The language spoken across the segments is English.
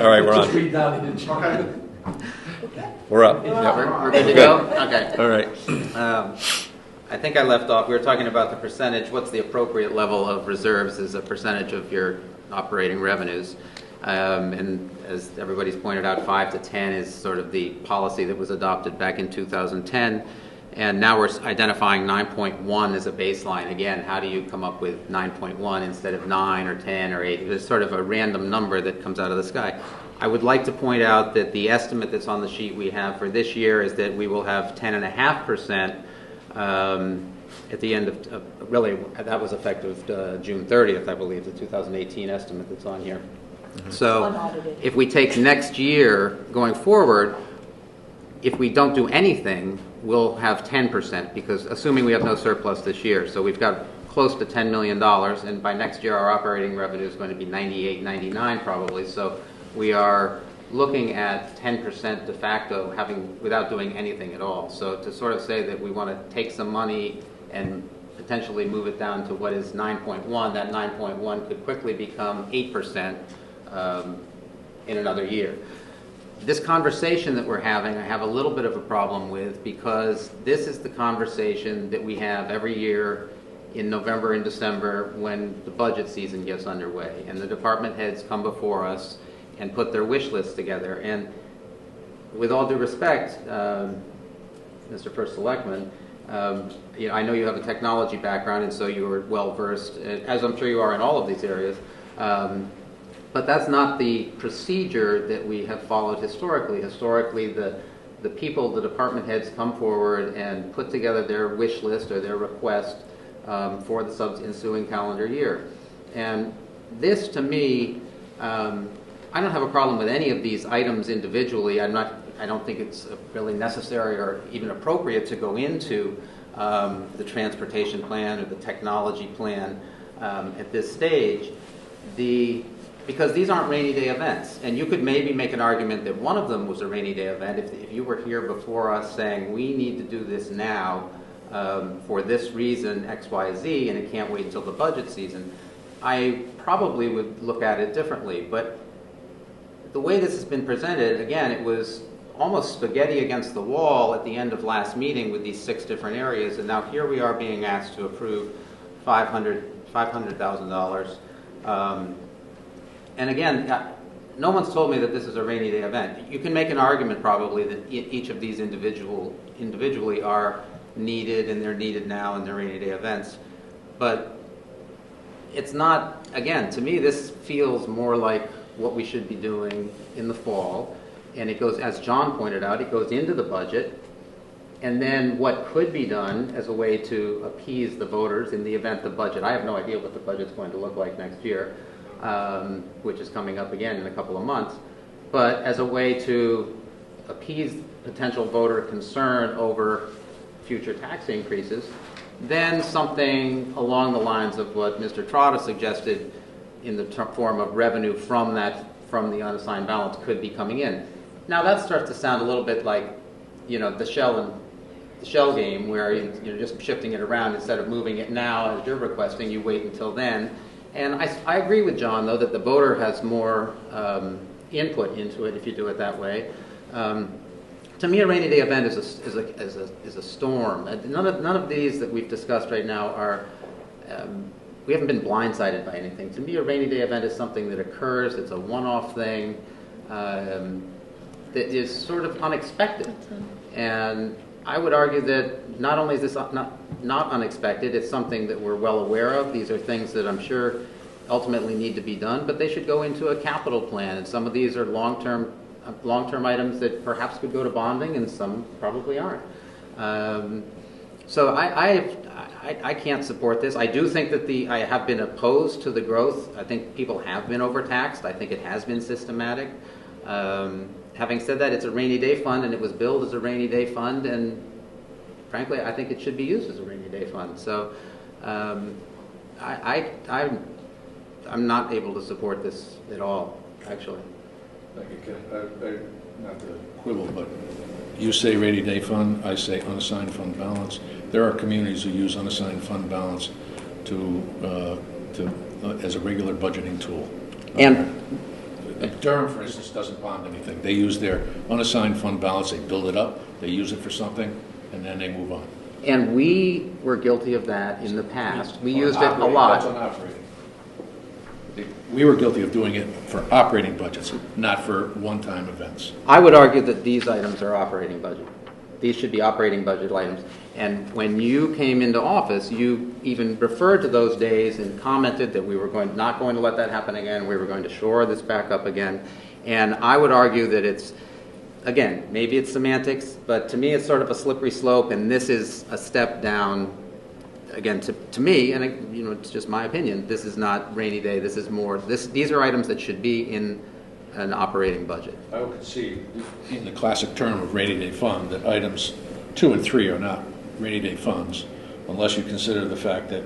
All right, we're Just on. read down and check. Okay. We're up. We're Yep. good to go? Okay. All right. I think I left off, we were talking about the percentage, what's the appropriate level of reserves as a percentage of your operating revenues. And as everybody's pointed out, 5 to 10 is sort of the policy that was adopted back in 2010. And now we're identifying 9.1 as a baseline. Again, how do you come up with 9.1 instead of 9 or 10 or 8? There's sort of a random number that comes out of the sky. I would like to point out that the estimate that's on the sheet we have for this year is that we will have 10.5% at the end of, really, that was effective June 30th, I believe, the 2018 estimate that's on here. So Unaudited. if we take next year going forward, if we don't do anything, we'll have 10%, because assuming we have no surplus this year. So we've got close to $10 million, and by next year our operating revenue is going to be 98, 99 probably. So we are looking at 10% de facto without doing anything at all. So to sort of say that we want to take some money and potentially move it down to what is 9.1, that 9.1 could quickly become 8% in another year. This conversation that we're having, I have a little bit of a problem with, because this is the conversation that we have every year in November and December when the budget season gets underway, and the department heads come before us and put their wish lists together. And with all due respect, Mr. First Selectman, I know you have a technology background, and so you're well versed, as I'm sure you are in all of these areas. But that's not the procedure that we have followed historically. Historically, the people, the department heads come forward and put together their wish list or their request for the ensuing calendar year. And this, to me, I don't have a problem with any of these items individually. I don't think it's really necessary or even appropriate to go into the transportation plan or the technology plan at this stage. Because these aren't rainy day events. And you could maybe make an argument that one of them was a rainy day event if you were here before us saying, we need to do this now for this reason, X, Y, Z, and it can't wait until the budget season. I probably would look at it differently. But the way this has been presented, again, it was almost spaghetti against the wall at the end of last meeting with these 6 different areas. And now here we are being asked to approve $500,000. And again, no one's told me that this is a rainy day event. You can make an argument probably that each of these individually are needed, and they're needed now, and they're rainy day events. But it's not, again, to me this feels more like what we should be doing in the fall. And it goes, as John pointed out, it goes into the budget. And then what could be done as a way to appease the voters in the event the budget, I have no idea what the budget's going to look like next year, which is coming up again in a couple of months, but as a way to appease potential voter concern over future tax increases, then something along the lines of what Mr. Trotta suggested in the form of revenue from the unassigned balance could be coming in. Now that starts to sound a little bit like, the shell game, where you're just shifting it around instead of moving it now as you're requesting. You wait until then. And I agree with John, though, that the voter has more input into it if you do it that way. To me, a rainy day event is a storm. None of these that we've discussed right now are. We haven't been blindsided by anything. To me, a rainy day event is something that occurs. It's a one-off thing that is sort of unexpected. And I would argue that not only is this not unexpected, it's something that we're well aware of. These are things that I'm sure ultimately need to be done, but they should go into a capital plan. And some of these are long-term items that perhaps could go to bonding, and some probably aren't. So I can't support this. I do think that I have been opposed to the growth. I think people have been overtaxed. I think it has been systematic. Having said that, it's a rainy day fund, and it was billed as a rainy day fund, and frankly, I think it should be used as a rainy day fund. So I'm not able to support this at all, actually. Thank you, Ken. Not to quibble, but you say rainy day fund, I say unassigned fund balance. There are communities who use unassigned fund balance as a regular budgeting tool. And Durham, for instance, doesn't bond anything. They use their unassigned fund balance, they build it up, they use it for something, and then they move on. And we were guilty of that in the past. We used it a That's on lot. operating. We were guilty of doing it for operating budgets, not for one-time events. I would argue that these items are operating budget. These should be operating budget items. And when you came into office, you even referred to those days and commented that we were not going to let that happen again. We were going to shore this back up again. And I would argue that it's, again, maybe it's semantics, but to me it's sort of a slippery slope, and this is a step down. Again, to me, and it's just my opinion, this is not rainy day. This is more. These are items that should be in an operating budget. I would concede, in the classic term of rainy day fund, that items 2 and 3 are not rainy day funds, unless you consider the fact that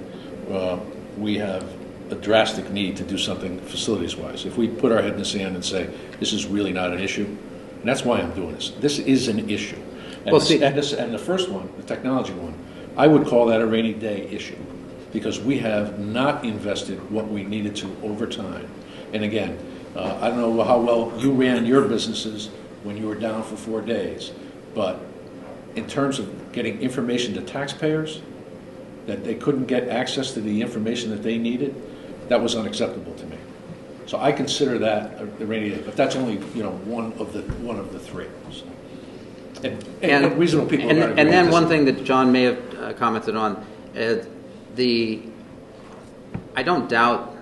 we have a drastic need to do something facilities-wise. If we put our head in the sand and say, this is really not an issue, and that's why I'm doing this. This is an issue. And, and the first one, the technology one, I would call that a rainy day issue, because we have not invested what we needed to over time. And again, I don't know how well you ran your businesses when you were down for 4 days, but in terms of getting information to taxpayers, that they couldn't get access to the information that they needed, that was unacceptable to me. So I consider that a rainy day, but that's only one of the three. So. And reasonable people. And then one thing that John may have commented on, I don't doubt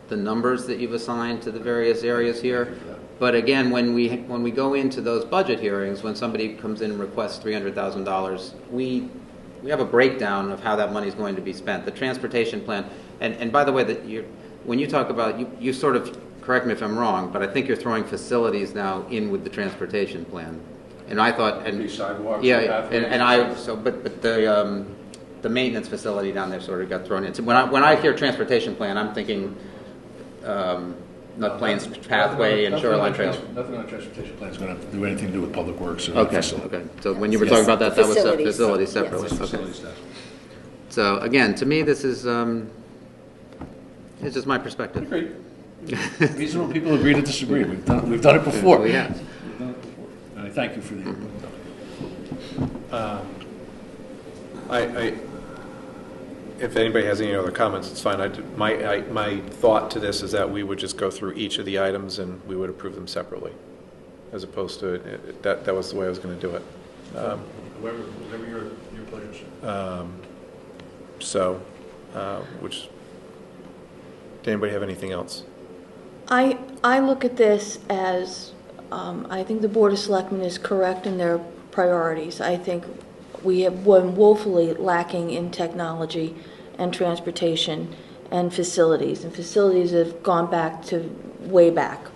the numbers that you've assigned to the various areas here, but again, when we go into those budget hearings, when somebody comes in and requests $300,000, we have a breakdown of how that money is going to be spent. The transportation plan, and by the way, when you talk about you sort of correct me if I'm wrong, but I think you're throwing facilities now in with the transportation plan. And I thought, sidewalks, but the maintenance facility down there sort of got thrown in. So when I hear transportation plan, I'm thinking Nut Plains Pathway and Shoreline Trails. Nothing on the transportation plan is going to do anything to do with public works or Okay. So when you were talking about that was facilities separately. Yes. Okay. So again, to me, this is it's just my perspective. Agreed. Reasonable people agree to disagree. We've done it before. We have. And I thank you for the input. If anybody has any other comments, it's fine. My thought to this is that we would just go through each of the items and we would approve them separately, as opposed to that was the way I was going to do it. Whatever your pleasure. Did anybody have anything else? I look at this as I think the Board of Selectmen is correct in their priorities. I think we have been woefully lacking in technology and transportation and facilities have gone back to way back.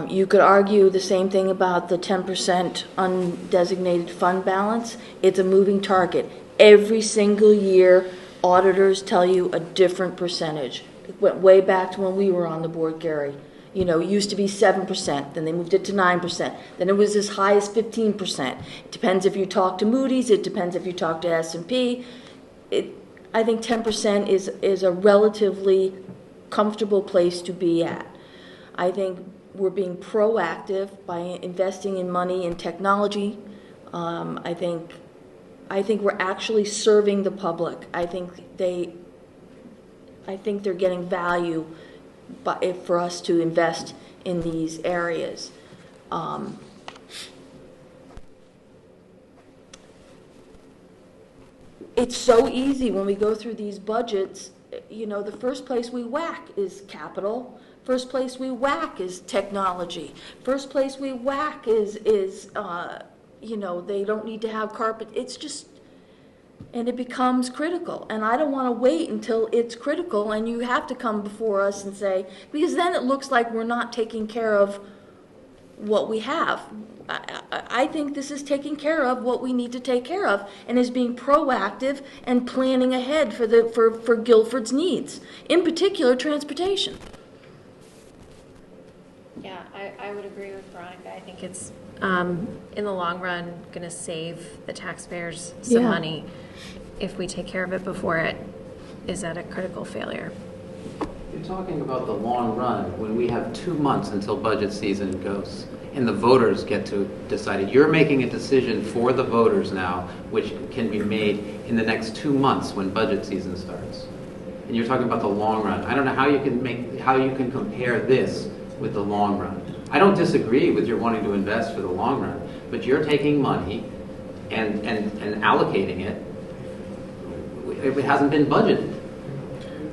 You could argue the same thing about the 10% undesignated fund balance. It's a moving target. Every single year, auditors tell you a different percentage. It went way back to when we were on the board, Gary. It used to be 7%, then they moved it to 9%, then it was as high as 15%. It depends if you talk to Moody's, it depends if you talk to S&P. I think 10% is a relatively comfortable place to be at. I think we're being proactive by investing in money in technology. I think we're actually serving the public. I think they're getting value for us to invest in these areas. It's so easy when we go through these budgets, the first place we whack is capital. First place we whack is technology. First place we whack is they don't need to have carpet. It's just, and it becomes critical. And I don't want to wait until it's critical and you have to come before us and say, because then it looks like we're not taking care of what we have. I think this is taking care of what we need to take care of and is being proactive and planning ahead for Guilford's needs, in particular transportation. Yeah, I would agree with Veronica. I think it's, in the long run, going to save the taxpayers some money if we take care of it before it is at a critical failure. You're talking about the long run, when we have 2 months until budget season goes, and the voters get to decide it. You're making a decision for the voters now, which can be made in the next 2 months when budget season starts. And you're talking about the long run. I don't know how you can compare this with the long run. I don't disagree with your wanting to invest for the long run, but you're taking money and allocating it. It hasn't been budgeted.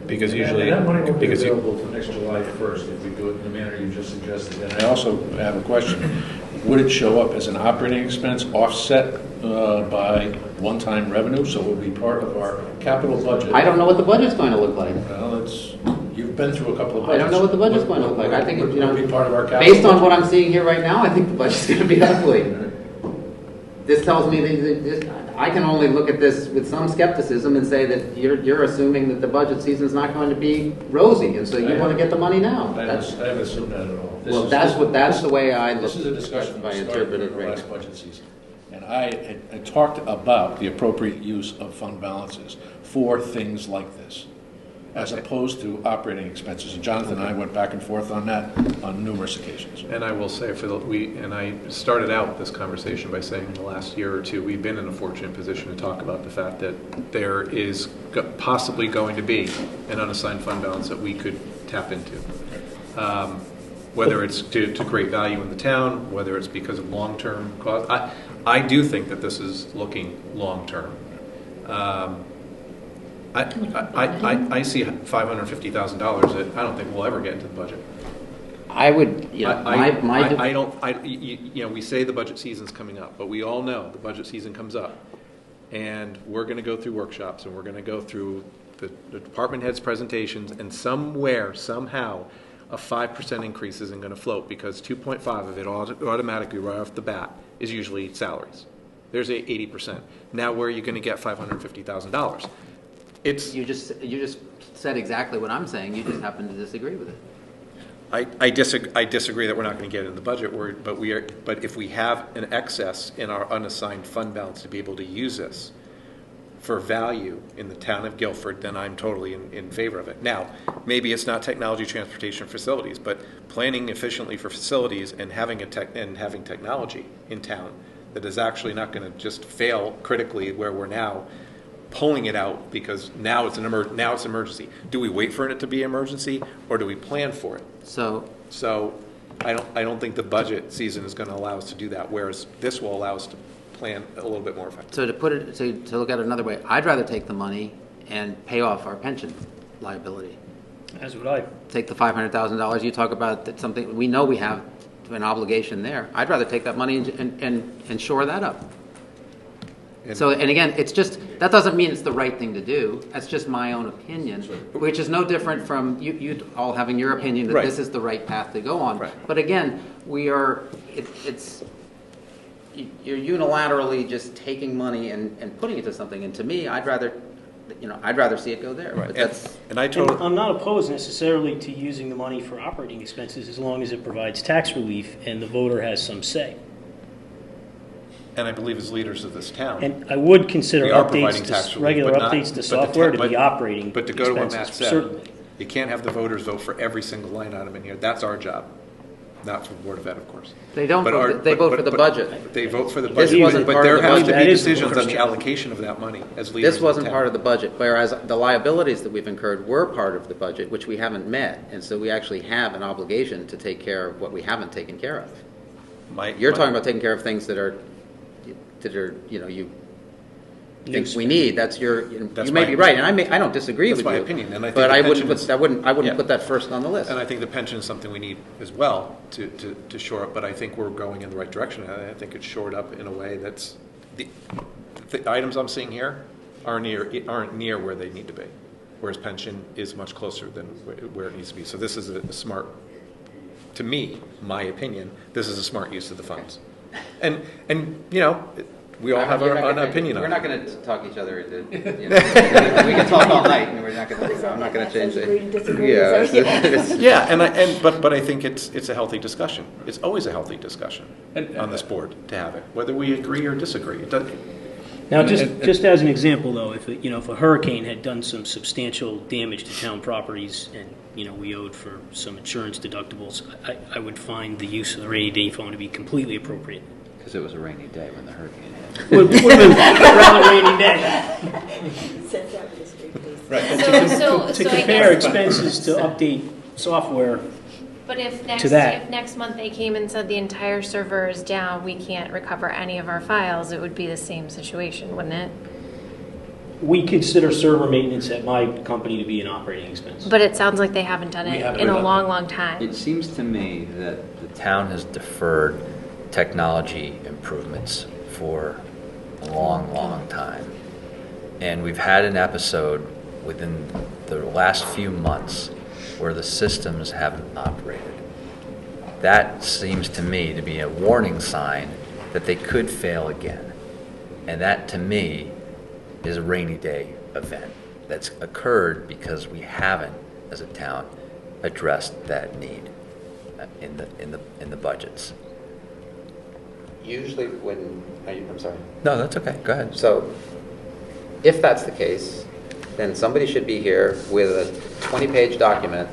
Because usually, that money will be because available for next July 1st if we do it in the manner you just suggested. And I also have a question. Would it show up as an operating expense offset by one-time revenue? So it will be part of our capital budget? I don't know what the budget's going to look like. Well, you've been through a couple of I budgets. don't know what the budget's going to look like. I think, it will be part of our capital based on budget. what I'm seeing here right now, I think the budget's going to be ugly. This tells me that I can only look at this with some skepticism and say that you're assuming that the budget season's not going to be rosy, and so you want to get the money now. I haven't assumed that at all. Well, that's the way I look. This is a discussion I that started interpret in it the right last now. budget season. And I talked about the appropriate use of fund balances for things like this, as opposed to operating expenses. And Jonathan and I went back and forth on that on numerous occasions. And I will say, I started out this conversation by saying in the last year or two, we've been in a fortunate position to talk about the fact that there is possibly going to be an unassigned fund balance that we could tap into. Whether it's to create value in the town, whether it's because of long-term cost. I do think that this is looking long-term. I see $550,000 that I don't think we'll ever get into the budget. I would, you know, we say the budget season's coming up, but we all know the budget season comes up, and we're going to go through workshops, and we're going to go through the department heads' presentations, and somewhere, somehow, a 5% increase isn't going to float, because 2.5 of it automatically right off the bat is usually salaries. There's 80%. Now, where are you going to get $550,000? You just said exactly what I'm saying. You just happen to disagree with it. I disagree that we're not going to get it in the budget, but if we have an excess in our unassigned fund balance to be able to use this for value in the town of Guilford, then I'm totally in favor of it. Now, maybe it's not technology, transportation, facilities, but planning efficiently for facilities and having technology in town that is actually not going to just fail critically where we're now pulling it out because now it's emergency. Do we wait for it to be emergency, or do we plan for it? So I don't think the budget season is going to allow us to do that, whereas this will allow us to plan a little bit more effectively. So to look at it another way, I'd rather take the money and pay off our pension liability. As would I. Take the $500,000 you talk about, that something we know we have an obligation there. I'd rather take that money and shore that up. And again, it's just, that doesn't mean it's the right thing to do. That's just my own opinion, which is no different from you all having your opinion that this is the right path to go on. Right. But again, you're unilaterally just taking money and putting it to something. And to me, I'd rather see it go there. Right. But And I'm not opposed necessarily to using the money for operating expenses as long as it provides tax relief and the voter has some say. And I believe as leaders of this town, And I would consider we are providing updates tax to relief, regular but not- updates to but the software ta- to be operating But to go to what Matt expenses, said, certainly. you can't have the voters vote for every single line item in here. That's our job, not for the Board of Ed, of course. they don't. But Vote, they vote for the budget. They vote for the This budget, wasn't but part of there the has to budget. be That is the decisions on first the challenge. allocation of that money as leaders This of the wasn't town. part of the budget, whereas the liabilities that we've incurred were part of the budget, which we haven't met, and so we actually have an obligation to take care of what we haven't taken care of. You're talking about taking care of things that are you think we need. That's you may be right, and I don't disagree That's with my you. opinion, and I think but the I wouldn't pension is- I wouldn't Yeah. put that first on the list. And I think the pension is something we need as well to shore up, but I think we're going in the right direction. I think it's shored up in a way that's, the items I'm seeing here aren't near where they need to be, whereas pension is much closer than where it needs to be. So this is a smart, to me, my opinion, this is a smart use of the funds. And we all have our own opinion on it. We're not going to talk each other into. We can talk all night, and we're not going to. I'm not going to change Agree to it. disagree, Yeah, is that- Yeah, but I think it's a healthy discussion. It's always a healthy discussion And- on this board to have it, whether we agree or disagree. It does, Now, just as an example, though, if a hurricane had done some substantial damage to town properties, and we owed for some insurance deductibles, I would find the use of the rainy day fund to be completely appropriate. Because it was a rainy day when the hurricane hit. Would have been a rather rainy day. So To I compare guess, expenses to update software. but if to that. if next month they came and said the entire server is down, we can't recover any of our files, it would be the same situation, wouldn't it? We consider server maintenance at my company to be an operating expense. But it sounds like they haven't done We it haven't in a done it. long, long time. It seems to me that the town has deferred technology improvements for a long, long time. And we've had an episode within the last few months where the systems haven't operated. That seems to me to be a warning sign that they could fail again. And that, to me, is a rainy day event that's occurred because we haven't, as a town, addressed that need in the budgets. Usually when, I'm sorry. No, that's okay. Go ahead. So, if that's the case, then somebody should be here with a 20-page document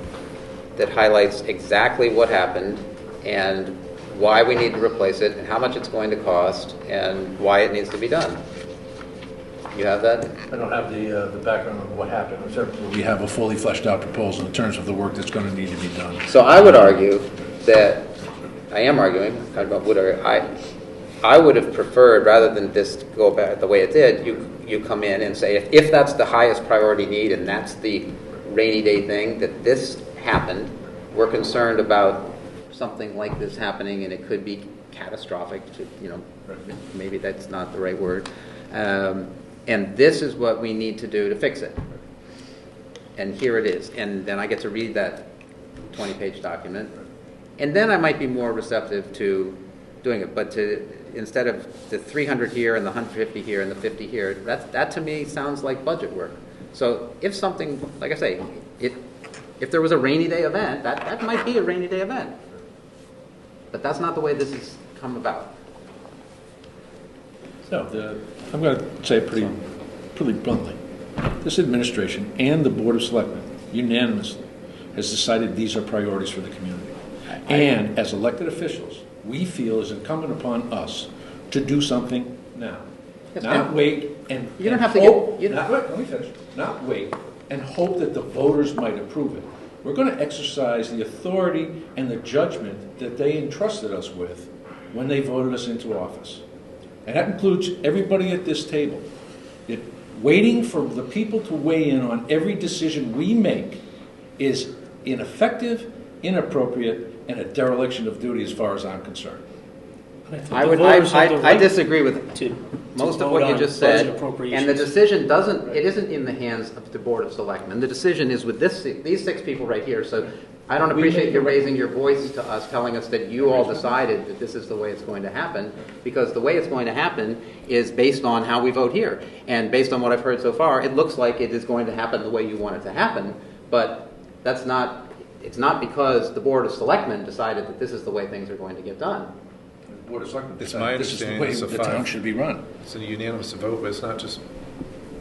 that highlights exactly what happened and why we need to replace it and how much it's going to cost and why it needs to be done. You have that? I don't have the background of what happened, except we have a fully fleshed out proposal in terms of the work that's going to need to be done. So I would argue that, I am arguing, I would have preferred, rather than this go back the way it did, you come in and say, if that's the highest priority need and that's the rainy day thing, that this happened, we're concerned about something like this happening and it could be catastrophic, maybe that's not the right word. And this is what we need to do to fix it. And here it is. And then I get to read that 20-page document. And then I might be more receptive to doing it. But instead of the 300 here and the 150 here and the 50 here, that to me sounds like budget work. So if something, like I say, if there was a rainy day event, that might be a rainy day event. But that's not the way this has come about. So I'm going to say pretty bluntly, this administration and the Board of Selectmen unanimously has decided these are priorities for the community. And as elected officials, we feel it's incumbent upon us to do something now. Yes, Not ma'am. wait and You don't and have to hope- get- you don't- Let me finish. Not wait and hope that the voters might approve it. We're going to exercise the authority and the judgment that they entrusted us with when they voted us into office. And that includes everybody at this table. Waiting for the people to weigh in on every decision we make is ineffective, inappropriate, and a dereliction of duty as far as I'm concerned. I disagree with to most of vote what you on just budget said. appropriations. And the decision it isn't in the hands of the Board of Selectmen. The decision is with these 6 people right here. So I don't appreciate you raising your voice to us, telling us that you all decided that this is the way it's going to happen, because the way it's going to happen is based on how we vote here. And based on what I've heard so far, it looks like it is going to happen the way you want it to happen. But it's not because the Board of Selectmen decided that this is the way things are going to get done. The Board of Selectmen It's my decided this is the understanding way it's a the five. town should be run. It's a unanimous vote, but it's not just,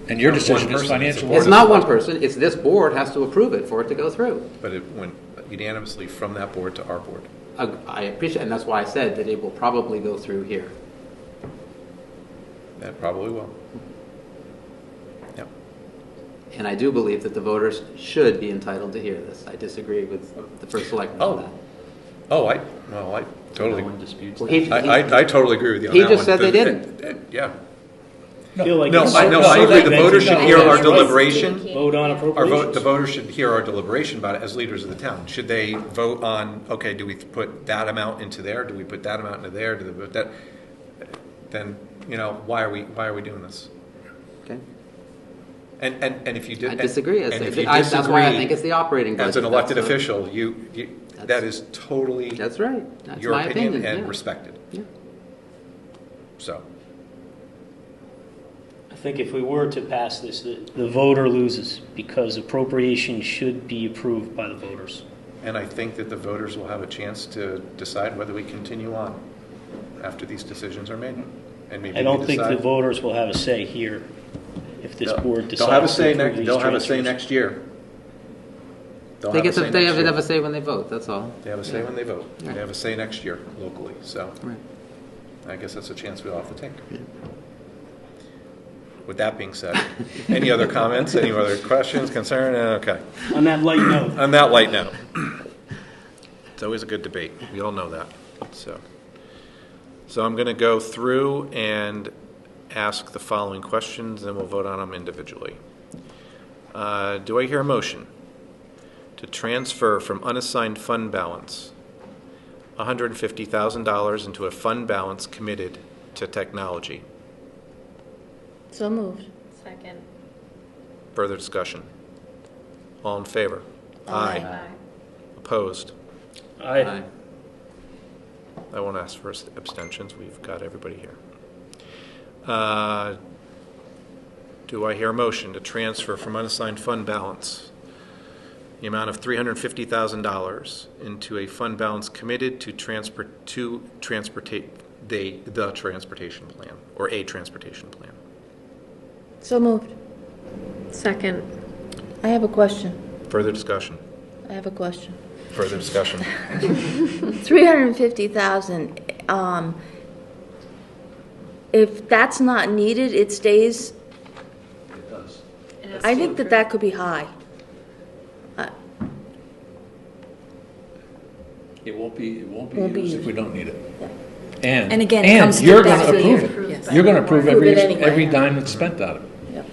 And your Not one decision is person, it's a financial. board. It's not one person, it's this board has to approve it for it to go through. but it went unanimously from that board to our board. I appreciate, and that's why I said that it will probably go through here. That probably will. Yep. And I do believe that the voters should be entitled to hear this. I disagree with the first selectman on that. Oh, I totally, No one disputes Well, that. I totally agree with you on He that just one. said they didn't. Yeah. Feel like No, it's- I agree. The voters should hear our Right. deliberation. Vote on appropriations. The voters should hear our deliberation about it as leaders of the town. Should they vote on, okay, do we put that amount into there? Do we put that amount into there? Do they put that? Then, why are we doing this? Okay. And if you did. I disagree. And if you That's why I disagree, think it's the operating budget. as an elected That's official, that is totally That's right. That's your my opinion yeah. and respected. Yeah. So, I think if we were to pass this, the voter loses because appropriation should be approved by the voters. and I think that the voters will have a chance to decide whether we continue on after these decisions are made. and maybe I don't we think the decide- voters will have a say here if this board decides They'll have a say to approve these They'll have a say transfers. next year. They'll They have a get say to, they next year. have a say when they vote, that's all. They have a say when they vote. Right. They have a say next year locally, so Right. I guess that's a chance we all have to take. With that being said, any other comments, any other questions, concern? Okay. On that light note, On that light note, it's always a good debate. We all know that. So I'm going to go through and ask the following questions, and we'll vote on them individually. Do I hear a motion to transfer from unassigned fund balance $150,000 into a fund balance committed to technology? So moved. Second. Further discussion? All in favor? Aye. Opposed? I I won't ask for abstentions. We've got everybody here. Do I hear a motion to transfer from unassigned fund balance the amount of $350,000 into a fund balance committed to transportate the transportation plan or a transportation plan? So moved. Second. I have a question. Further discussion? I have a question. Further discussion? 350,000, if that's not needed, it stays, It does. I think that could be high. It won't be Won't be used if used. we don't need it. Yeah. And again, it comes to you're the going to fiscal year. approve it. Yes. You're going to approve Approve it every anyway. dime that's spent out of it. Yep.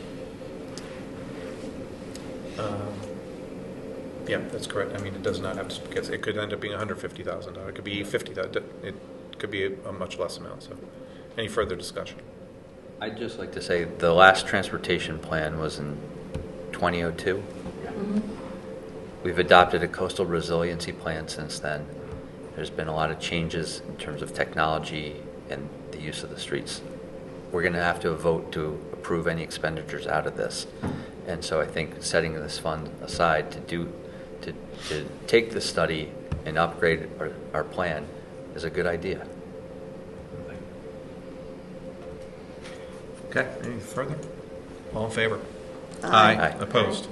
Yeah, that's correct. I mean, it does not have to, because it could end up being $150,000. It could be $50,000. It could be a much less amount. So, any further discussion? I'd just like to say the last transportation plan was in 2002. We've adopted a coastal resiliency plan since then. There's been a lot of changes in terms of technology and the use of the streets. We're going to have to vote to approve any expenditures out of this. And so I think setting this fund aside to take the study and upgrade our plan is a good idea. Okay, any further? All in favor? Aye. Opposed?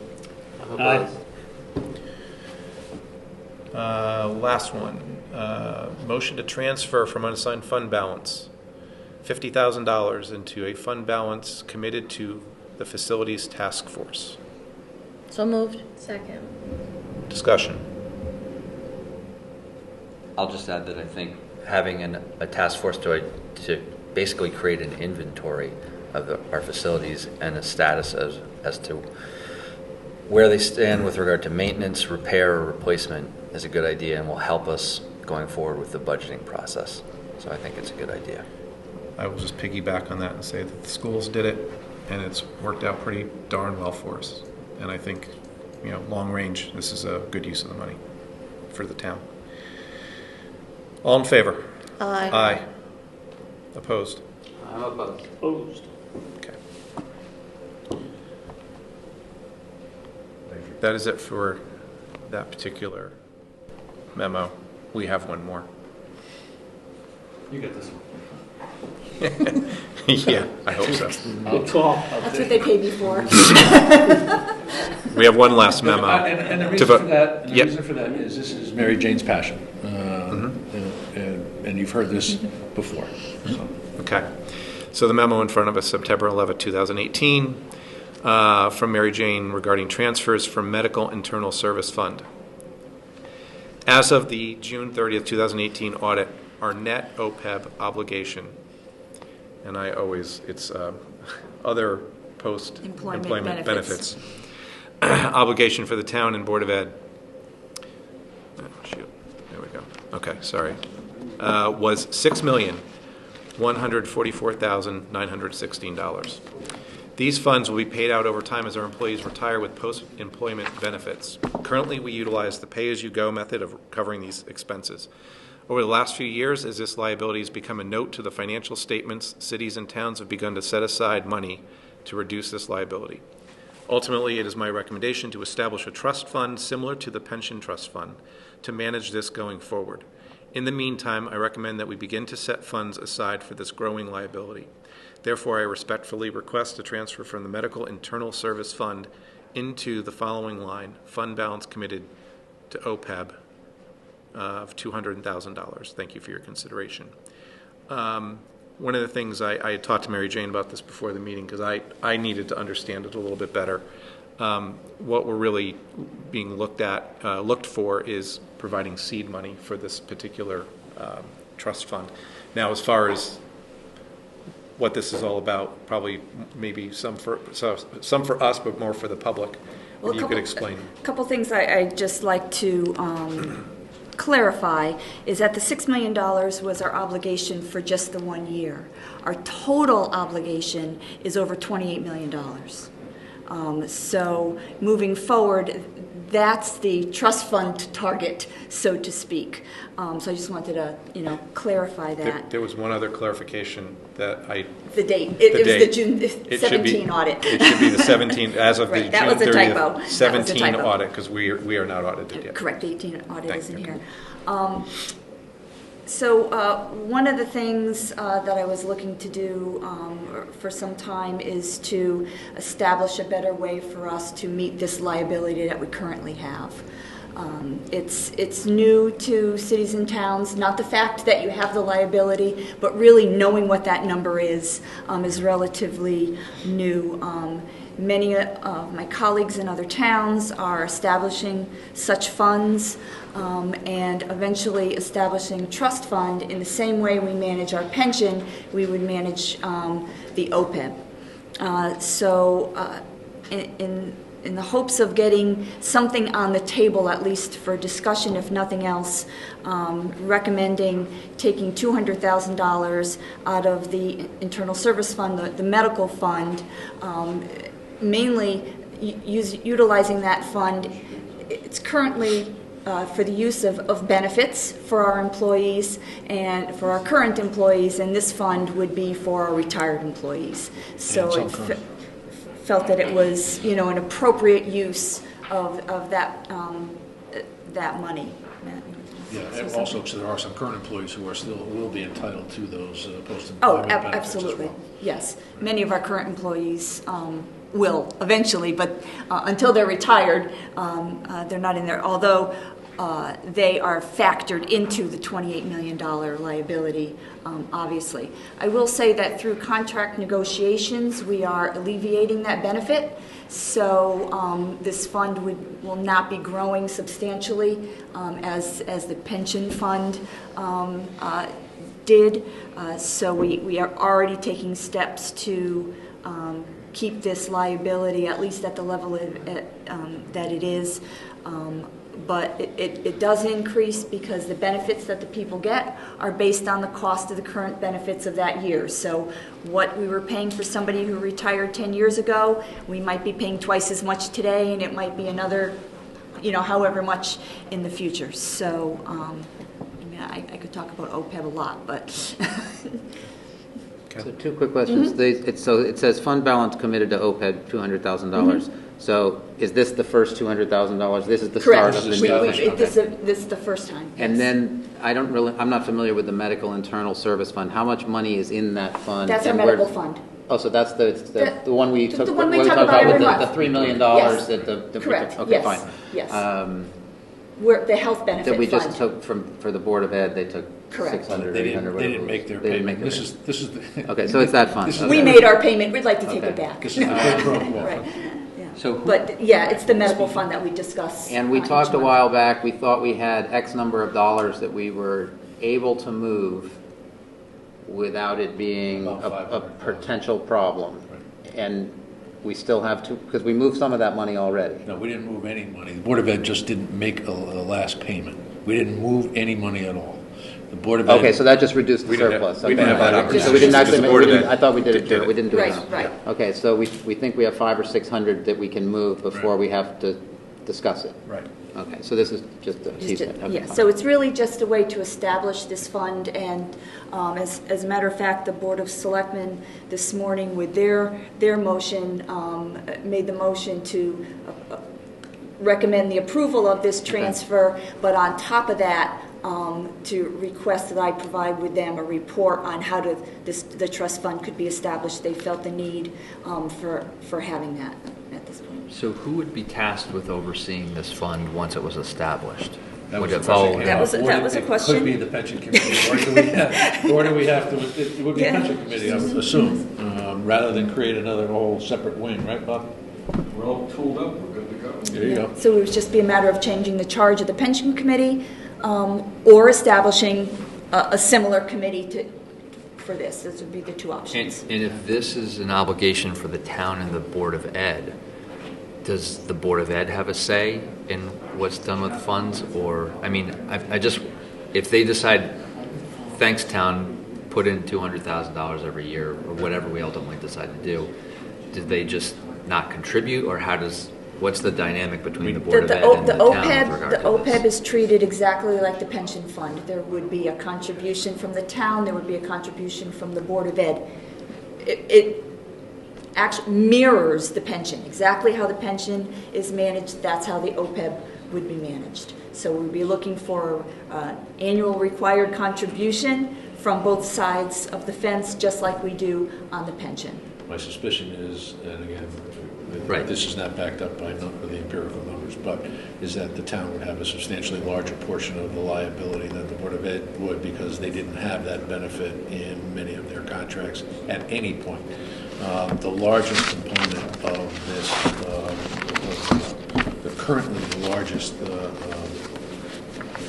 Aye. Last one. Motion to transfer from unassigned fund balance $50,000 into a fund balance committed to the facilities task force. So moved. Second. Discussion. I'll just add that I think having a task force to basically create an inventory of our facilities and a status as to where they stand with regard to maintenance, repair, or replacement is a good idea and will help us going forward with the budgeting process. So I think it's a good idea. I will just piggyback on that and say that the schools did it, and it's worked out pretty darn well for us. And I think, long range, this is a good use of the money for the town. All in favor? Aye. Aye. Opposed? I'm opposed. Opposed. Okay. That is it for that particular memo. We have one more. You get this one. Yeah, I hope so. Good call. That's what they paid me for. We have one last memo. And the to reason vote. for that, Yep. is this is Mary Jane's passion. And you've heard this before. So. Okay. So the memo in front of us, September 11, 2018, from Mary Jane regarding transfers from Medical Internal Service Fund. As of the June 30th, 2018 audit, our net OPEB obligation, and it's other post-employment benefits, obligation for the town and Board of Ed, shoot, there we go. Okay, sorry, was $6,144,916. These funds will be paid out over time as our employees retire with post-employment benefits. Currently, we utilize the pay-as-you-go method of covering these expenses. Over the last few years, as this liability has become a note to the financial statements, cities and towns have begun to set aside money to reduce this liability. Ultimately, it is my recommendation to establish a trust fund similar to the pension trust fund to manage this going forward. In the meantime, I recommend that we begin to set funds aside for this growing liability. Therefore, I respectfully request a transfer from the Medical Internal Service Fund into the following line, fund balance committed to OPEB of $200,000. Thank you for your consideration. One of the things I had talked to Mary Jane about this before the meeting because I needed to understand it a little bit better. What we're really being looked for is providing seed money for this particular trust fund. Now, as far as what this is all about, probably maybe some for us, but more for the public. Well, you could explain. A couple things I'd just like to clarify is that the $6 million was our obligation for just the 1 year. Our total obligation is over $28 million. So moving forward, that's the trust fund target, so to speak. So I just wanted to, clarify that. There was one other clarification that The date. It was the June 17 audit. It should be the 17, as of Right, the that June was a 30th, typo. 17 audit, because we are not audited yet. Correct, 18 audit Thank is in you. here. So one of the things that I was looking to do for some time is to establish a better way for us to meet this liability that we currently have. It's new to cities and towns, not the fact that you have the liability, but really knowing what that number is relatively new. Many of my colleagues in other towns are establishing such funds and eventually establishing a trust fund in the same way we manage our pension, we would manage the OPEB. In the hopes of getting something on the table, at least for discussion, if nothing else, recommending taking $200,000 out of the Internal Service Fund, the medical fund, mainly utilizing that fund. It's currently for the use of benefits for our employees and for our current employees, and this fund would be for our retired employees. So it felt that it was, an appropriate use of that that money. Yeah, and also, so there are some current employees who will be entitled to those post-employment Oh, benefits absolutely. as well. Yes. Many of our current employees will eventually, but until they're retired, they're not in there, although they are factored into the $28 million liability, obviously. I will say that through contract negotiations, we are alleviating that benefit. So this fund will not be growing substantially as the pension fund did. So we are already taking steps to keep this liability at least at the level that it is. But it does increase because the benefits that the people get are based on the cost of the current benefits of that year. So what we were paying for somebody who retired 10 years ago, we might be paying twice as much today, and it might be another, however much in the future. So I could talk about OPEB a lot, but... So two quick questions. Mm-hmm. It says fund balance committed to OPEB, $200,000. Mm-hmm. So is this the first $200,000? This is the Correct. start of the new. This is the first time. And yes. then I'm not familiar with the Medical Internal Service Fund. How much money is in that fund? That's our medical fund. Oh, so that's the one we took. The one we what talk talked about every with month. the $3 million Yes. that Correct. Okay, yes. fine. Yes. We're the health benefit That we fund. just took for the Board of Ed. They took Correct. 600, They 800. didn't, they didn't make their payment. This is the... Okay, so it's that fund. This is We the- made our payment. We'd like to take Okay. it back. This is the quid pro quo. Right. Yeah. So who- But yeah, it's the medical fund that we discuss. And we each talked a month. while back, we thought we had X number of dollars that we were able to move without it being About a 500. potential problem. Right. And we still have to, because we moved some of that money already. No, we didn't move any money. The Board of Ed just didn't make a last payment. We didn't move any money at all. The Board of Ed... Okay, so that just reduced the We didn't have- surplus. we didn't have that Okay. opportunity. So we didn't Just actually, the Board of Ed I thought we did it, did it. we didn't do it. Right, now. right. Okay, so we think we have 500 or 600 that we can move before Right. we have to discuss it. Right. Okay, so this is just a teaser. Okay, Yeah, fine. so it's really just a way to establish this fund, and as a matter of fact, the Board of Selectmen this morning with their motion made the motion to recommend the approval of this transfer, but on top of that, to request that I provide with them a report on how the trust fund could be established. They felt the need for having that at this point. So who would be tasked with overseeing this fund once it was established? That Would was it the follow? question. That was a question. It could be the pension committee, or do we have to, it would be a pension committee, I would assume, rather than create another whole separate wing, right, Bob? We're all tooled up, we're good to go. There you go. So it would just be a matter of changing the charge of the pension committee, or establishing a similar committee for this. Those would be the two options. And if this is an obligation for the town and the Board of Ed, does the Board of Ed have a say in what's done with funds? Or, I mean, I just, if they decide, thanks town, put in $200,000 every year, or whatever we ultimately decide to do, did they just not contribute, or what's the dynamic between the Board of Ed and the town with regard The to OPEB this? is treated exactly like the pension fund. There would be a contribution from the town, there would be a contribution from the Board of Ed. It actually mirrors the pension. Exactly how the pension is managed, that's how the OPEB would be managed. So we'd be looking for annual required contribution from both sides of the fence, just like we do on the pension. My suspicion is, and again, Right. this is not backed up by the empirical numbers, but is that the town would have a substantially larger portion of the liability than the Board of Ed would, because they didn't have that benefit in many of their contracts at any point. The largest component of this, currently the largest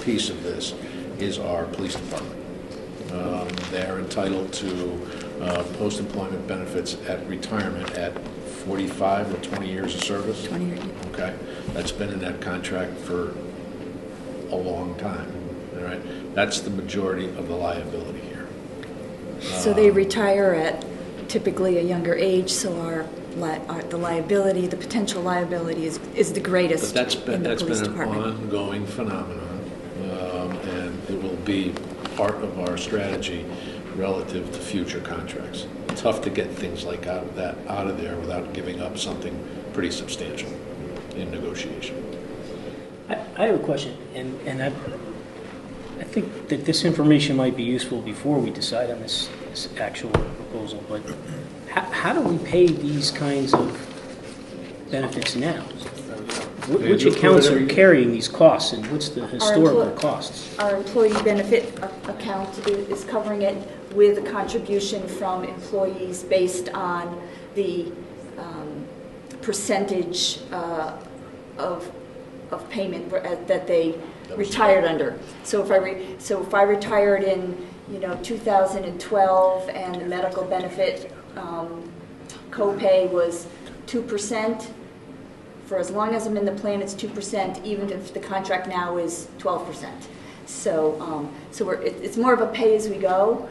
piece of this is our police department. They're entitled to post-employment benefits at retirement at 45 or 20 years of service. 20 years. Okay, that's been in that contract for a long time. All right, that's the majority of the liability here. So they retire at typically a younger age, so the liability, the potential liability is the greatest But in the that's police been an department. ongoing phenomenon, and it will be part of our strategy relative to future contracts. Tough to get things like that out of there without giving up something pretty substantial in negotiation. I have a question, and I think that this information might be useful before we decide on this actual proposal, but how do we pay these kinds of benefits now? Which accounts are carrying these costs, and what's the historical costs? Our employee benefit account is covering it with a contribution from employees based on the percentage of payment that they retired under. So if I retired in 2012 and the medical benefit copay was 2%. For as long as I'm in the plan, it's 2%, even if the contract now is 12%. So, it's more of a pay-as-we-go,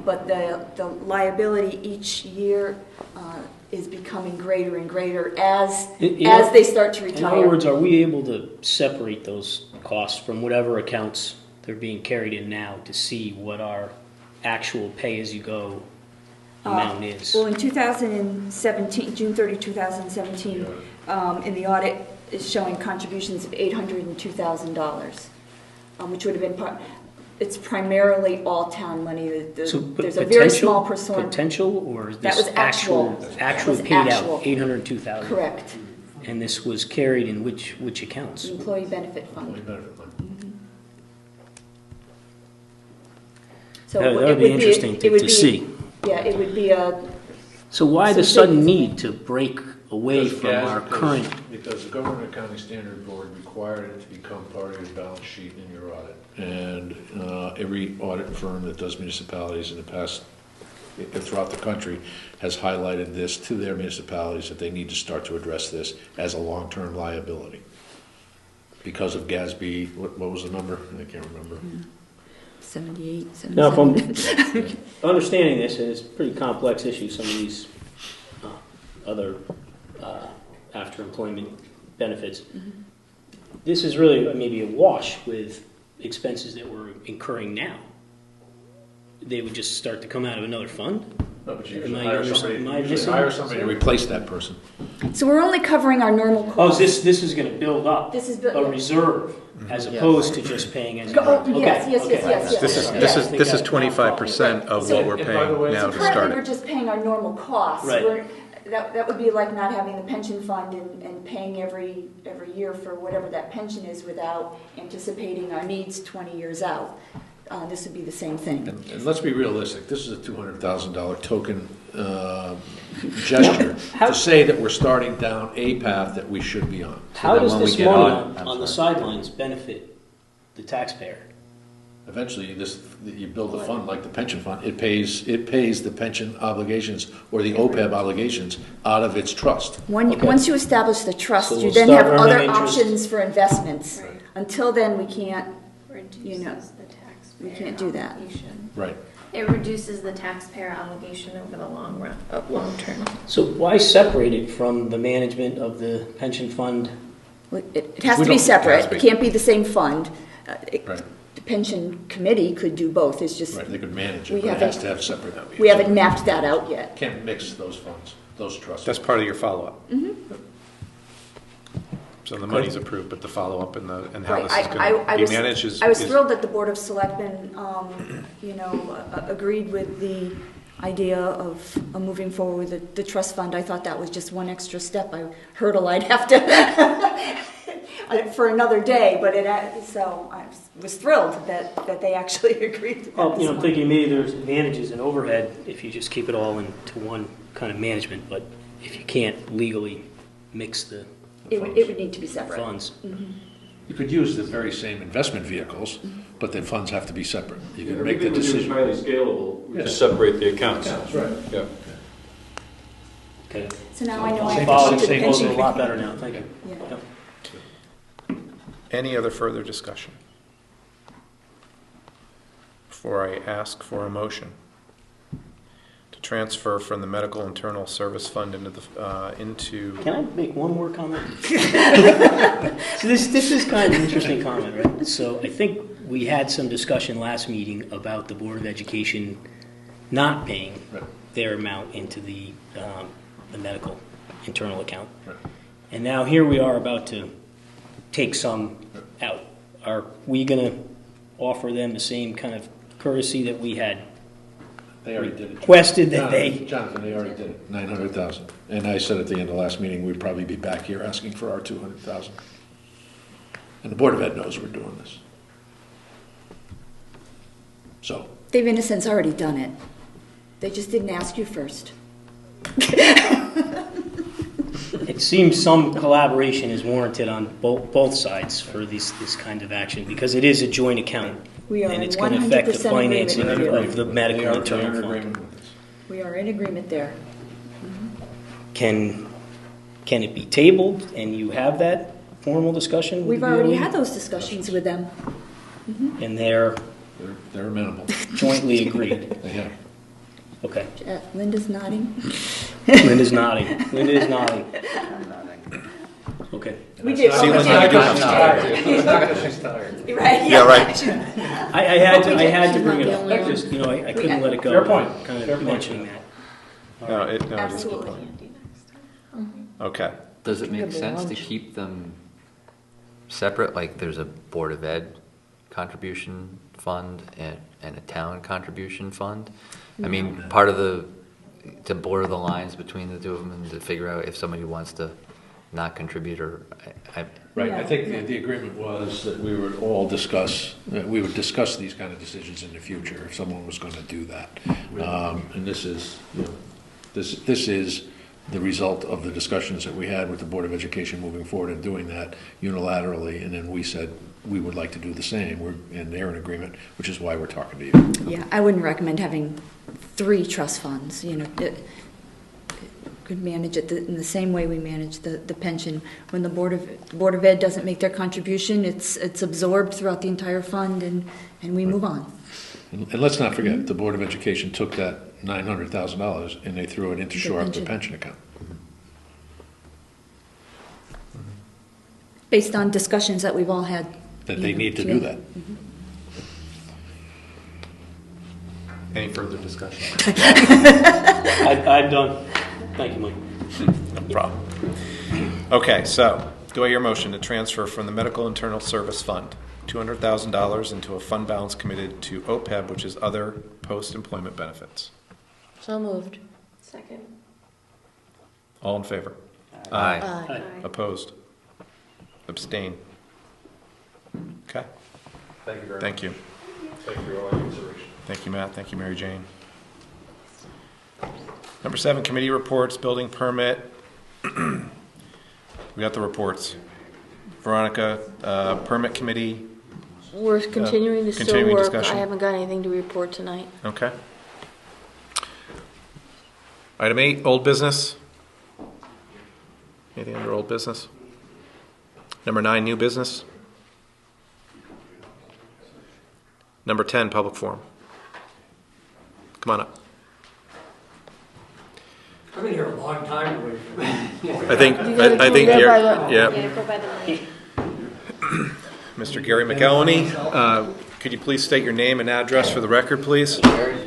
but the liability each year is becoming greater and greater as they start to retire. In other words, are we able to separate those costs from whatever accounts they're being carried in now to see what our actual pay-as-you-go amount is? Well, in 2017, June 30, 2017, in the audit is showing contributions of $802,000, which would have been it's primarily all town money. There's a very small percent. Potential, or is That this was actual. actual That was paid actual. out, $802,000? Correct. And this was carried in which accounts? Employee benefit fund. So That it would be interesting it would to see. Yeah, it would be a. So why the So sudden need to break away Because from our current? Because the Government Accounting Standard Board required it to become part of your balance sheet in your audit. And every audit firm that does municipalities in the past, throughout the country, has highlighted this to their municipalities, that they need to start to address this as a long-term liability. Because of GASB, what was the number? I can't remember. 78, 77. Now, if I'm understanding this, and it's a pretty complex issue, some of these other after-employment benefits, this is really maybe a wash with expenses that we're incurring now. They would just start to come out of another fund? No, but you Am usually I hire under- somebody, am I usually missing hire somebody to replace that person. So we're only covering our normal Oh, costs. this is going to build up This is a reserve as opposed to just paying as you go. Oh, yes, yes, Okay, yes, yes, yes. This is, yes. this is, think this is I- 25% of what we're And by the way- paying now So to start currently, we're it. just paying our normal costs. Right. That would be like not having the pension fund and paying every year for whatever that pension is without anticipating our needs 20 years out. This would be the same thing. And let's be realistic, this is a $200,000 token gesture to say that we're starting down a path that we should be on. How that does when we this get money on- on the sorry. sidelines benefit the taxpayer? Eventually, you build a fund like the pension fund, it pays the pension obligations or the OPEB obligations out of its trust. Okay. Once you establish the trust, So you we'll then start have other earning interest. options for investments. Right. Until then, we can't, Reduces know, the taxpayer we can't do that. obligation. Right. It reduces the taxpayer obligation over the long run, long term. So why separate it from the management of the pension fund? it has We to be don't- separate. it has to It be. can't be the same fund. Right. The pension committee could do both. It's just, Right, they could manage We it, but it haven't- has to have separate. we haven't mapped that out yet. Can't mix those funds, those trusts. That's part of your follow-up. So the money's approved, but the follow-up and how Right. this is going to be managed is... I was is- thrilled that the Board of Selectmen, agreed with the idea of moving forward with the trust fund. I thought that was just one extra step. I hurdle I'd have to for another day, but so I was thrilled that they actually agreed to that. Well, this I'm month. thinking maybe there's advantages in overhead if you just keep it all into one kind of management, but if you can't legally mix the It would need to be separate. funds. You could use the very same investment vehicles, but the funds have to be separate. You can make the Everything we do is decision. highly scalable, we Yeah. just separate the accounts. That's right. Yeah. Okay. So now I know I Same- have to Follow talk to the same- follows a pension. lot better now, thank you. Yeah. Yep. Any other further discussion? Before I ask for a motion to transfer from the medical internal service fund into Can I make one more comment? So this is kind of an interesting comment, right? So I think we had some discussion last meeting about the Board of Education not paying Right. their amount into the medical internal account. Right. And now here we are about to take some out. Are we going to offer them the same kind of courtesy that we had They already did it. requested that Jonathan, they already did it, 900,000. And I said at the end of last meeting, we'd probably be back here asking for our 200,000. And the Board of Ed knows we're doing this. So, They've in a sense already done it. They just didn't ask you first. It seems some collaboration is warranted on both sides for this kind of action, because it is a joint account. We are And in it's going to affect the 100% financing agreement with of the they medical are in internal agreement fund. with this. We are in agreement there. Can it be tabled and you have that formal discussion with We've the already BOE? had those discussions with them. And they're They're amenable. jointly agreed? They have. Okay. Linda's nodding. Linda's nodding. Linda is nodding. Okay. We did. See, oh, we Linda, did. you do have Right, Yeah, right. I had Oh, we to did. bring it She's up. not the only Just, I couldn't let it go. Fair point. Kind Fair of point. mentioning that. No, it is a good Absolutely. point. Okay. Does it You make have sense to lunch. keep them separate, like there's a Board of Ed contribution fund and a town contribution fund? I mean, part of to blur the lines between the two of them and to figure out if somebody wants to not contribute or, Right, I Yeah. think the agreement was that we would all discuss, that we would discuss these kind of decisions in the future if someone was going to do that. And this is, this is the result of the discussions that we had with the Board of Education moving forward and doing that unilaterally. And then we said we would like to do the same, and they're in agreement, which is why we're talking to you. Yeah, I wouldn't recommend having 3 trust funds, It could manage it in the same way we manage the pension. When the Board of Ed doesn't make their contribution, it's absorbed throughout the entire fund, and we move on. And let's not forget, the Board of Education took that $900,000 and they threw it into shore up the pension account. Based on discussions that we've all had. That they need to do together. that. Any further discussion? I'm done. Thank you, Mike. No problem. Okay, so do I hear a motion to transfer from the Medical Internal Service Fund $200,000 into a fund balance committed to OPEB, which is other post-employment benefits? So moved. Second. All in favor? Aye. Aye. Opposed? Abstain? Okay, Thank you very much. thank you. Thank you for all your consideration. Thank you, Matt. Thank you, Mary Jane. Number 7, committee reports, building permit. We got the reports. Veronica, permit committee. We're continuing to still continuing work. discussion. I haven't got anything to report tonight. Okay. Item 8, old business. Anything under old business? Number 9, new business. Number 10, public forum. Come on up. I've been here a long time. I think You gotta I think go Gary, by the- yeah, Yeah, go by the mic. Mr. Gary McElhenney, could you please state your name and address for the record, please? I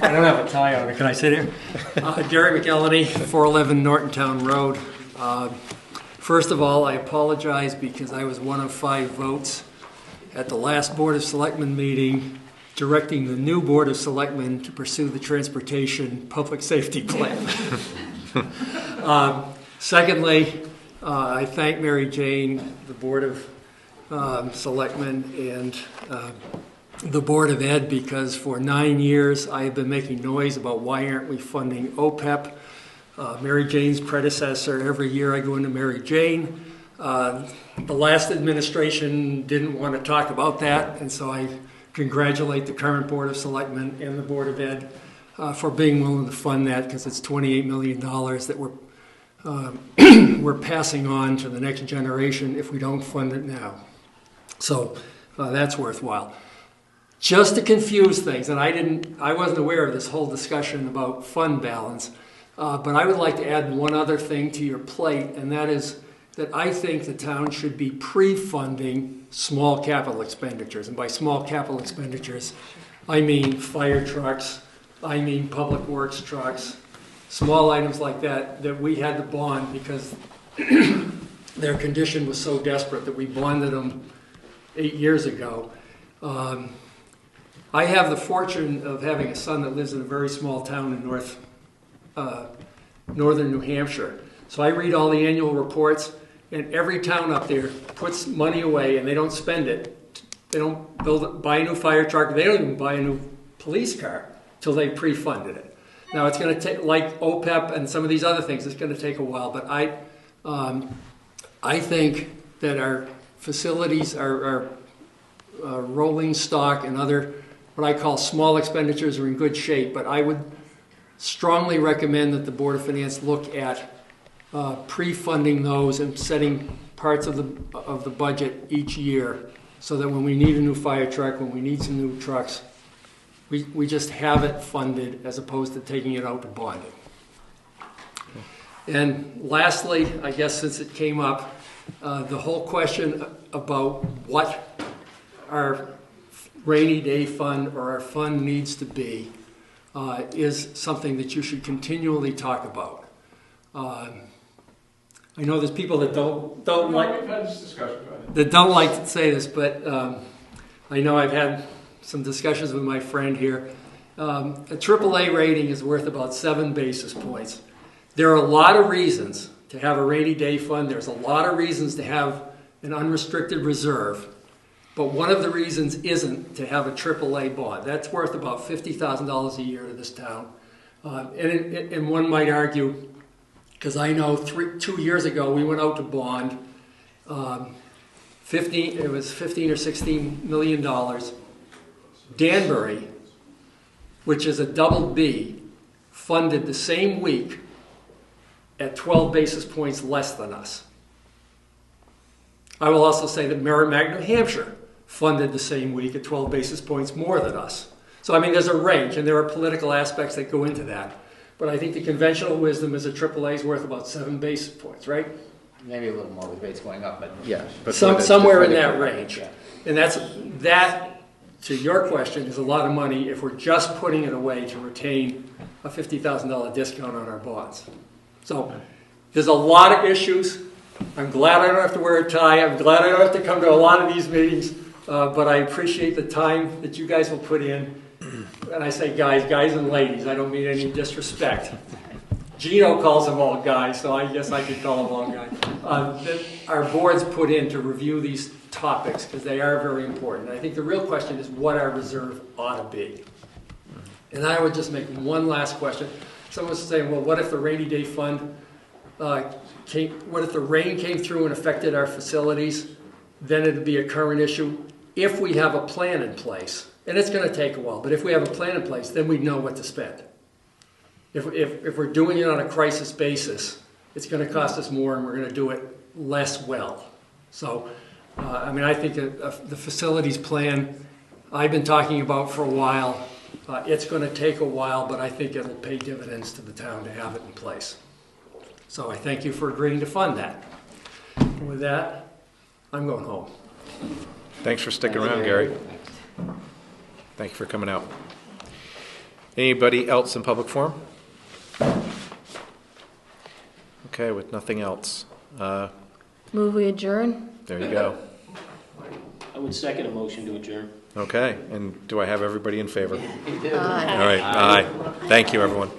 don't have a tie on it. Can I sit here? Gary McElhenney, 411 Nortontown Road. First of all, I apologize because I was one of 5 votes at the last Board of Selectmen meeting directing the new Board of Selectmen to pursue the Transportation Public Safety Plan. Secondly, I thank Mary Jane, the Board of Selectmen, and the Board of Ed, because for 9 years I have been making noise about why aren't we funding OPEP. Mary Jane's predecessor, every year I go into Mary Jane. The last administration didn't want to talk about that, and so I congratulate the current Board of Selectmen and the Board of Ed for being willing to fund that, because it's $28 million that we're passing on to the next generation if we don't fund it now. So that's worthwhile. Just to confuse things, and I wasn't aware of this whole discussion about fund balance, but I would like to add one other thing to your plate, and that is that I think the town should be pre-funding small capital expenditures. And by small capital expenditures, I mean fire trucks, I mean public works trucks, small items like that, that we had to bond because their condition was so desperate that we bonded them 8 years ago. I have the fortune of having a son that lives in a very small town in northern New Hampshire. So I read all the annual reports, and every town up there puts money away and they don't spend it. They don't buy a new fire truck. They don't even buy a new police car till they pre-funded it. Now it's going to take, like OPEP and some of these other things, it's going to take a while. But I think that our facilities, our rolling stock and other what I call small expenditures are in good shape. But I would strongly recommend that the Board of Finance look at pre-funding those and setting parts of the budget each year so that when we need a new fire truck, when we need some new trucks, we just have it funded as opposed to taking it out to bonding. And lastly, I guess since it came up, the whole question about what our rainy day fund or our fund needs to be is something that you should continually talk about. I know there's people that don't like to say this, but I know I've had some discussions with my friend here. A AAA rating is worth about 7 basis points. There are a lot of reasons to have a rainy day fund. There's a lot of reasons to have an unrestricted reserve. But one of the reasons isn't to have a AAA bond. That's worth about $50,000 a year to this town. And one might argue, because I know 2 years ago we went out to bond $15 or $16 million. Danbury, which is a double B, funded the same week at 12 basis points less than us. I will also say that Merrimack, New Hampshire funded the same week at 12 basis points more than us. So, I mean, there's a range, and there are political aspects that go into that. But I think the conventional wisdom is a AAA is worth about 7 basis points, right? Maybe a little more with rates going up, but yeah. Somewhere in that range. Yeah. And that to your question, is a lot of money if we're just putting it away to retain a $50,000 discount on our bonds. So there's a lot of issues. I'm glad I don't have to wear a tie. I'm glad I don't have to come to a lot of these meetings, but I appreciate the time that you guys will put in. And I say guys and ladies, I don't mean any disrespect. Gino calls them all guys, so I guess I could call them all guys. That our boards put in to review these topics, because they are very important. I think the real question is what our reserve ought to be. And I would just make one last question. Someone was saying, well, what if the rainy day fund what if the rain came through and affected our facilities? Then it'd be a current issue. If we have a plan in place, and it's going to take a while, but if we have a plan in place, then we know what to spend. If we're doing it on a crisis basis, it's going to cost us more and we're going to do it less well. So, I mean, I think the facilities plan I've been talking about for a while, it's going to take a while, but I think it'll pay dividends to the town to have it in place. So I thank you for agreeing to fund that. And with that, I'm going home. Thanks for sticking around, Gary. Thank you for coming out. Anybody else in public forum? Okay, with nothing else. Move we adjourn? There you go. I would second a motion to adjourn. Okay, and do I have everybody in favor? Aye. All right, aye. Thank you, everyone.